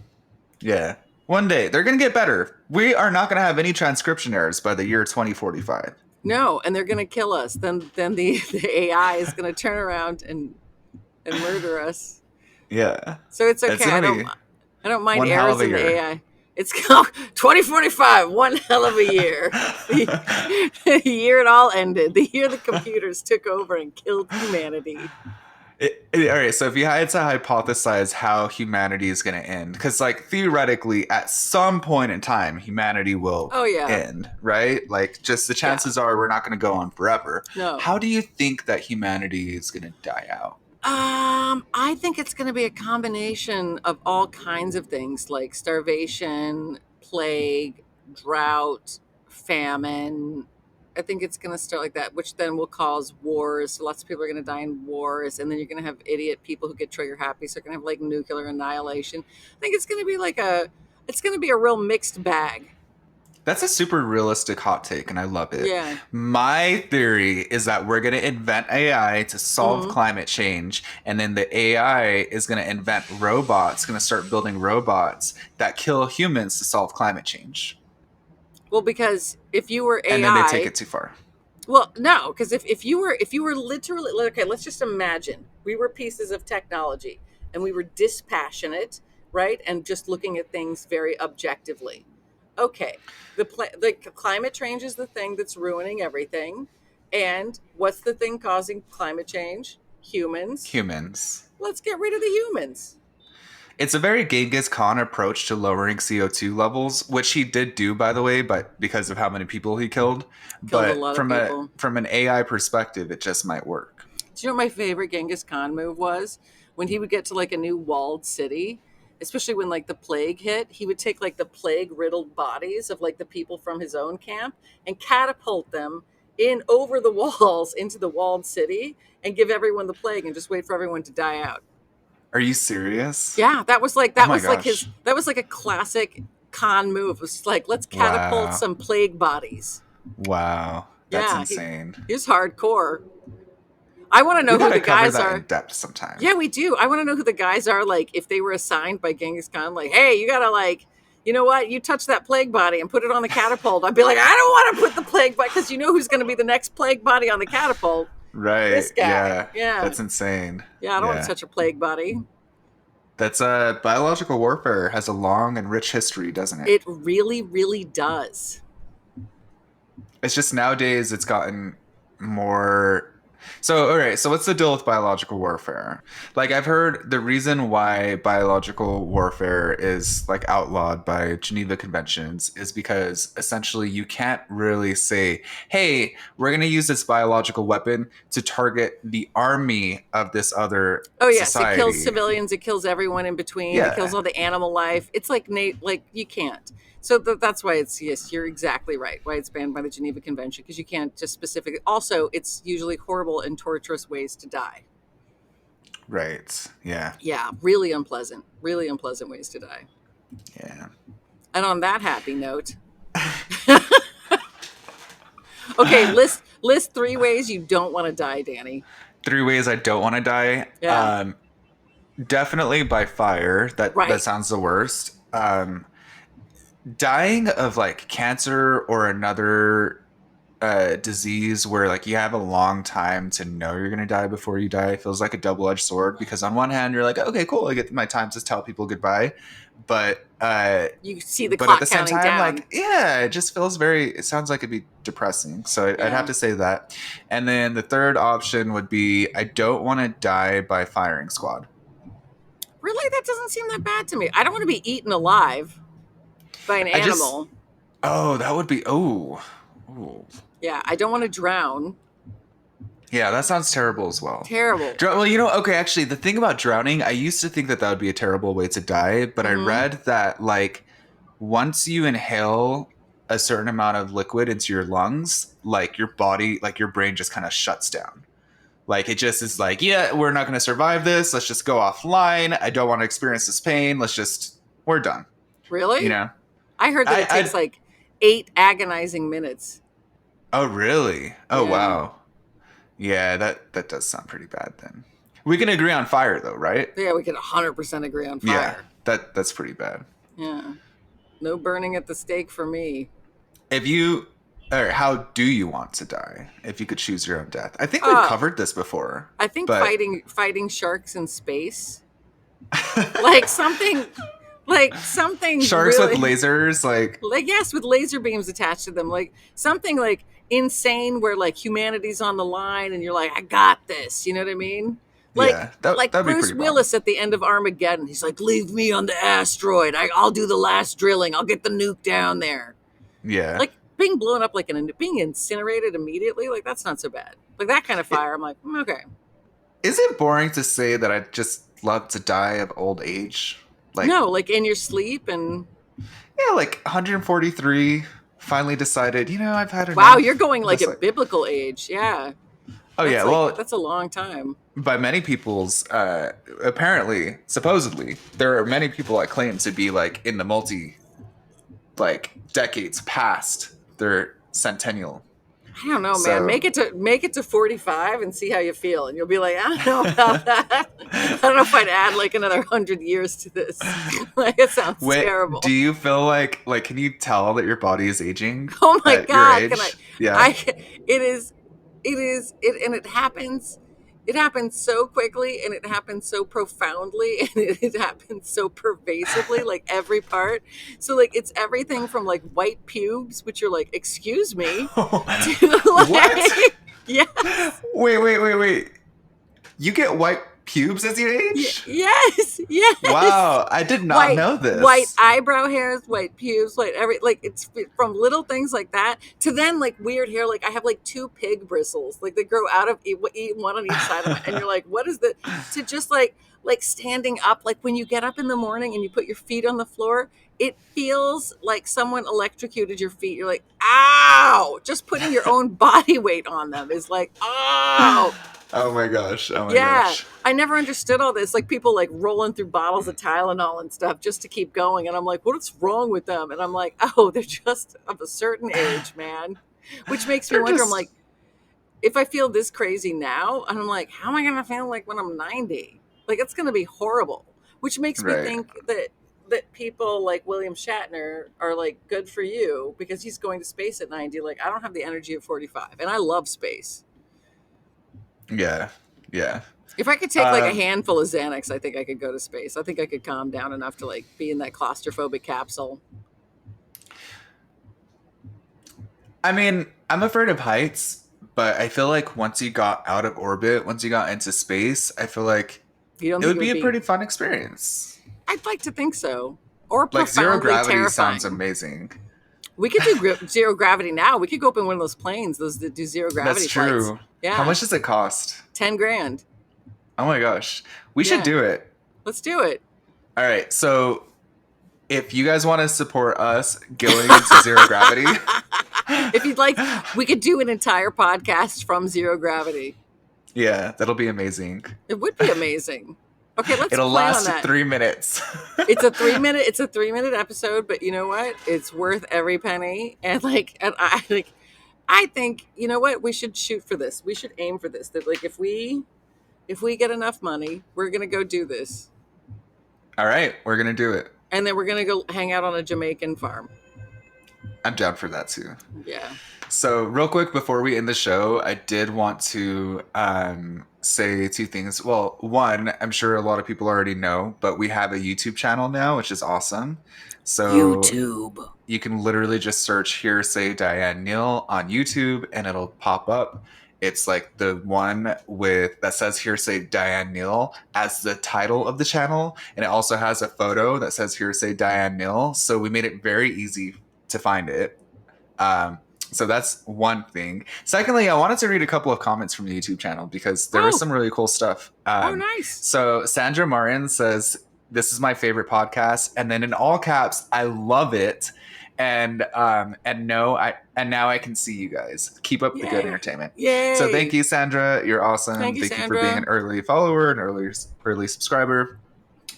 Yeah. One day they're gonna get better. We are not gonna have any transcription errors by the year 2045. No, and they're gonna kill us. Then the AI is gonna turn around and murder us. Yeah. So it's okay. I don't mind errors in the AI. It's called 2045, one hell of a year. The year it all ended. The year the computers took over and killed humanity. All right, so if you had to hypothesize how humanity is going to end, because like theoretically at some point in time humanity will end, right? Like just the chances are we're not going to go on forever. No. How do you think that humanity is going to die out? I think it's going to be a combination of all kinds of things like starvation, plague, drought, famine. I think it's going to start like that, which then will cause wars. So lots of people are going to die in wars, and then you're going to have idiot people who get trigger happy. So you're going to have like nuclear annihilation. I think it's going to be a real mixed bag. That's a super realistic hot take, and I love it. Yeah. My theory is that we're going to invent AI to solve climate change, and then the AI is going to invent robots, going to start building robots that kill humans to solve climate change. Well, because if you were AI, and then they take it too far. Well, no, because if you were literally, okay, let's just imagine we were pieces of technology and we were dispassionate. right? And just looking at things very objectively. Okay, the climate change is the thing that's ruining everything. And what's the thing causing climate change? Humans. Humans. Let's get rid of the humans. It's a very Genghis Khan approach to lowering CO2 levels, which he did do, by the way, but because of how many people he killed. Killed a But lot of people. from an AI perspective, it just might work. Do you know what my favorite Genghis Khan move was? When he would get to like a new walled city, especially when like the plague hit, he would take like the plague riddled bodies of like the people from his own camp and catapult them in over the walls into the walled city and give everyone the plague and just wait for everyone to die out. Are you serious? Yeah, that was like Oh my his gosh. that was like a classic Khan move. It was like, let's catapult Wow. some plague bodies. Wow. That's Yeah, insane. he's hardcore. I want to know We who gotta the cover guys that are. in depth sometime. Yeah, we do. I want to know who the guys are. Like, if they were assigned by Genghis Khan, like, hey, you gotta like, you know what? You touch that plague body and put it on the catapult. I'd be like, I don't want to put the plague body because you know who's going to be the next plague body on the catapult. Right. This guy. Yeah. Yeah. That's insane. Yeah, I don't want to touch a plague body. That's biological warfare has a long and rich history, doesn't it? It really, really does. It's just nowadays it's gotten more. So, all right. So, what's the deal with biological warfare? Like, I've heard the reason why biological warfare is like outlawed by Geneva Conventions is because essentially you can't really say, "Hey, we're going to use this biological weapon to target the army of this other Oh yes, society." it kills civilians. It kills everyone in between. It kills Yeah. all the animal life. It's like like you can't. So that's why it's, yes, you're exactly right. Why it's banned by the Geneva Convention, because you can't just specifically. Also, it's usually horrible and torturous ways to die. Right. Yeah. Yeah, really unpleasant ways to die. Yeah. And on that happy note, okay, list 3 ways you don't want to die, Danny. 3 ways I don't want to die. Yeah. Definitely by fire. That Right. sounds the worst. Dying of like cancer or another disease where like you have a long time to know you're gonna die before you die feels like a double-edged sword, because on one hand you're like, okay, cool, I get my time to tell people goodbye, but You see the but clock at the same counting time, down. like, yeah, it just feels it sounds like it'd be depressing. So I'd have to say that. And then the third option would be I don't want to die by firing squad. Really? That doesn't seem that bad to me. I don't want to be eaten alive by an animal. That would be, oh. Yeah, I don't want to drown. Yeah, that sounds terrible as well. Terrible. Well, okay, actually, the thing about drowning, I used to think that would be a terrible way to die, but I read that, like, once you inhale a certain amount of liquid into your lungs, like, your body, like, your brain just kind of shuts down. Like, it just is like, yeah, we're not going to survive this. Let's just go offline. I don't want to experience this pain. We're done. Really? You know? I heard that it takes like 8 agonizing minutes. Oh, really? Oh, Yeah. wow. Yeah, that does sound pretty bad then. We can agree on fire, though, right? Yeah, we can 100% agree on fire. Yeah, that's pretty bad. Yeah. No burning at the stake for me. How do you want to die if you could choose your own death? I think we've covered this before. I think fighting sharks in space. like something Sharks really, with lasers, like yes, with laser beams attached to them, like something like insane where like humanity's on the line and you're like, I got this, you know what I mean? Like, yeah, like that'd be Bruce pretty Willis at the end of Armageddon, he's like, leave me on the asteroid, I'll do the last drilling, I'll get the nuke down there. Yeah, like being blown up, like being incinerated immediately, like that's not so bad. Like that kind of fire, I'm like, okay. Is it boring to say that I just love to die of old age? Like, no, like in your sleep and yeah, like 143. Finally decided, I've had enough. Wow, you're going like a biblical age, yeah. Oh yeah, well, that's a long time. By many people's, apparently, supposedly, there are many people that claim to be like in the decades past their centennial. I don't know, man. Make it to 45 and see how you feel, and you'll be like, I don't know about that. I don't know if I'd add like another 100 years to this. Like it sounds terrible. Do you feel like can you tell that your body is aging? Oh my god! Your age? It happens. it happens so quickly and it happens so profoundly and it happens so pervasively, like every part. So like it's everything from like white pubes, which are like, excuse me, to What? like, yes, Wait. You get white pubes as you age? yes. Wow, I did not know White this. eyebrow hairs, white pubes, white like it's from little things like that to then like weird hair. Like I have like 2 pig bristles, like they grow out of one on each side of it, and you're like, what is the to just like standing up, like when you get up in the morning and you put your feet on the floor, it feels like someone electrocuted your feet. You're like, ow! Just putting your own body weight on them is like, oh. Oh my gosh. Yeah, I never understood all this. Like people like rolling through bottles of Tylenol and stuff just to keep going. And I'm like, what's wrong with them? And I'm like, oh, they're just of a certain age, man. Which makes me They're wonder, I'm just- like, if I feel this crazy now, and I'm like, how am I going to feel like when I'm 90? Like, it's going to be horrible. Which makes me Right. think that people like William Shatner are like good for you because he's going to space at 90. Like, I don't have the energy of 45. And I love space. Yeah. If I could take like a handful of Xanax, I think I could go to space. I think I could calm down enough to like be in that claustrophobic capsule. I mean, I'm afraid of heights, but I feel like once you got out of orbit, once you got into space, I feel like You don't it think would be a pretty fun experience. I'd like to think so. Or Like zero profoundly gravity terrifying. sounds amazing. We could do zero gravity now. We could go up in one of those planes, those that do zero gravity That's true. flights. Yeah. How much does it cost? $10,000. Oh my gosh. We should do it. Let's do it. All right. So if you guys want to support us going into zero gravity, If you'd like, we could do an entire podcast from zero gravity. yeah, that'll be amazing. It would be amazing. Okay, let's It'll plan last on that. 3 minutes. It's a 3-minute episode, but you know what? It's worth every penny. And I think, you know what? We should shoot for this. We should aim for this. That like if we get enough money, we're gonna go do this. All right, we're gonna do it. And then we're gonna go hang out on a Jamaican farm. I'm down for that too. Yeah. So real quick before we end the show, I did want to say 2 things. Well, one, I'm sure a lot of people already know, but we have a YouTube channel now, which is awesome. So YouTube. you can literally just search Hearsay Diane Neal on YouTube and it'll pop up. It's like the one with that says Hearsay Diane Neal as the title of the channel, and it also has a photo that says Hearsay Diane Neal. So we made it very easy to find it. So that's one thing. Secondly, I wanted to read a couple of comments from the YouTube channel because there was some really cool stuff. Nice. So Sandra Martin says, "This is my favorite podcast," and then in all caps, "I love it." And now I can see you guys. Keep up the good entertainment. Yay. So thank you, Sandra. You're awesome. Thank you, for Sandra. being an early follower and early subscriber.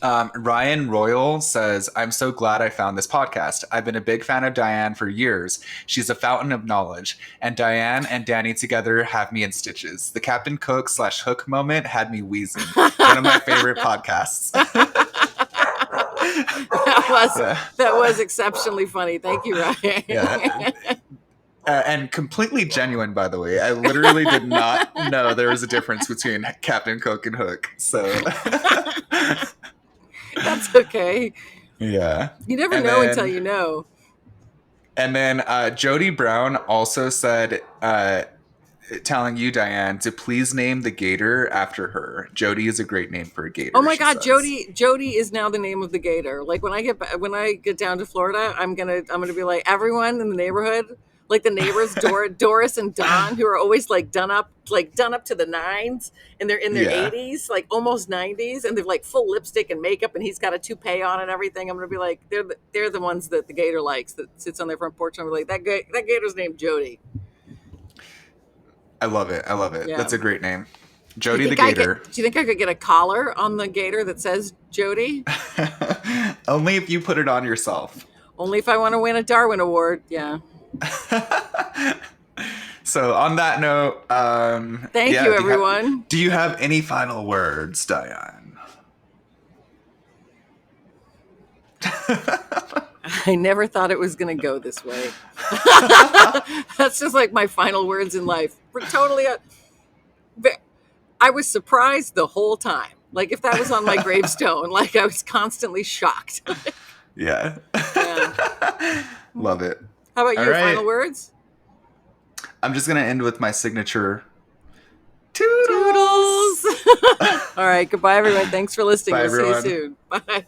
Ryan Royal says, "I'm so glad I found this podcast. I've been a big fan of Diane for years. She's a fountain of knowledge. And Diane and Danny together have me in stitches. The Captain Cook / Hook moment had me wheezing. One of my favorite podcasts." that was exceptionally funny. Thank you, Ryan. Yeah. And completely genuine, by the way. I literally did not know there was a difference between Captain Cook and Hook. So that's okay. Yeah. You never know until you know. And then Jody Brown also said, telling you, Diane, to please name the gator after her. Jody is a great name for a gator. Oh my God, says. Jody is now the name of the gator. Like when I get down to Florida, I'm gonna be like, everyone in the neighborhood, like the neighbors, Doris and Don, who are always like done up to the nines, and they're in their 80s, like almost 90s, and they've like full lipstick and makeup, and he's got a toupee on and everything. I'm gonna be like, they're the ones that the gator likes, that sits on their front porch. I'm like, that gator's named Jody. I love it. Yeah. That's a great name. Jody the Gator. Do you think I could get a collar on the gator that says Jody? Only if you put it on yourself. Only if I want to win a Darwin Award, yeah. So on that note, thank you, everyone. Do you have any final words, Diane? I never thought it was going to go this way. That's just like my final words in life. We're totally. I was surprised the whole time. Like if that was on my gravestone, like I was constantly shocked. Yeah. Yeah. Love it. How about All you? right. Final words? I'm just going to end with my signature. Toodles! Toodles! All right. Goodbye, everyone. Thanks for listening. Bye, We'll everyone. see you soon. Bye.